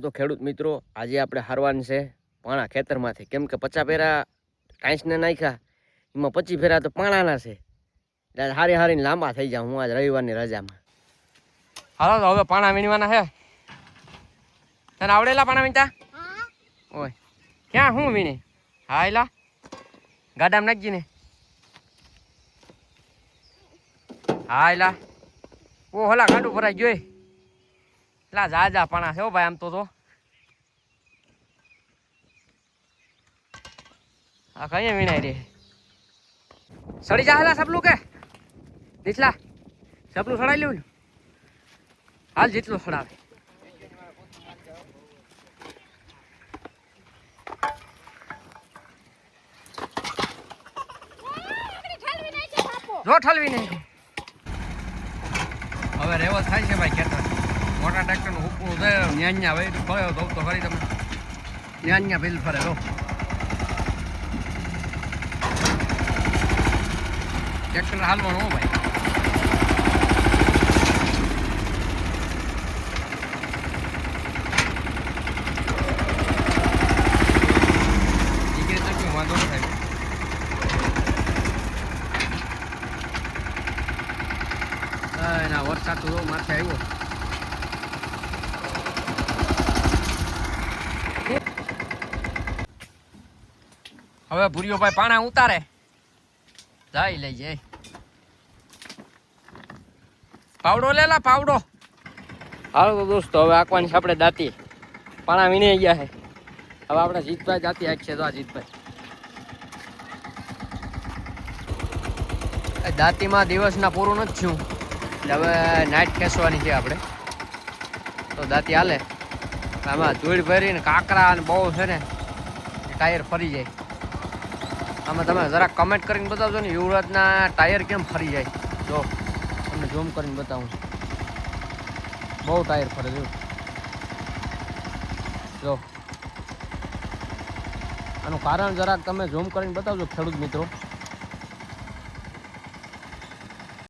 તો ખેડૂત મિત્રો આજે આપણે હારવાનું છે પાણા ખેતરમાંથી, કેમ કે 50 ફેરા ટાઈસને નાખ્યા, એમાં 25 ફેરા તો પાણાના છે. એટલે હારી હારીને લાંબા થઈ જાઉં હું આજ રવિવારની રજામાં. હાલો તો હવે પાણા વીણવાના છે. તને આવડેલા પાણા વીણતા? ઓય ક્યાં હું વીણે? હા એલા ગાડામાં નાખજી ને. હા એલા ઓ હોલા ગાડું ભરાઈ ગયો. એટલા જાજા પાણા છે હો ભાઈ. આમ તો આ કઈ વીણાઈ રે. સડી જા હેલા સપલું કે દીસલા સપલું સડાઈ લેવું. હાલ જેટલું સડાવે. જો ઠલવી નહીં. હવે રેવો થાય છે ભાઈ ખેતર. મોટા ટ્રેક્ટરનું હુકવું છે. ન્યાન્યા ભાઈ ફર્યો તો ખરી તમે. ન્યાન્યા બિલ ફરે તો ટ્રેક્ટર હાલવાનું હો ભાઈ. દીકરી તો શું વાંધો ન થાય. ના વરસાદ તો માથે આવ્યો. હવે ભૂરીઓ ભાઈ પાણા ઉતારે જાય લઈ જાય. પાવડો લેલા પાવડો. હાલો તો દોસ્તો હવે આંકવાની છે આપણે દાંતી. પાણા વીણે ગયા છે. હવે આપણે જીતભાઈ દાંતી આંકશે. તો આ જીતભાઈ દાંતીમાં દિવસના પૂરું નથી થયું એટલે હવે નાઇટ ખેંચવાની છે આપણે. તો દાંતી હાલે. આમાં ધૂળ ભરીને કાંકરા અને બહુ છે ને ટાયર ફરી જાય. આમાં તમે જરાક કમેન્ટ કરીને બતાવજો ને યુવરાજના ટાયર કેમ ફરી જાય. જો તમને ઝૂમ કરીને બતાવું. બહુ ટાયર ફરે જો. આનું કારણ જરાક તમે ઝૂમ કરીને બતાવજો ખેડૂત મિત્રો.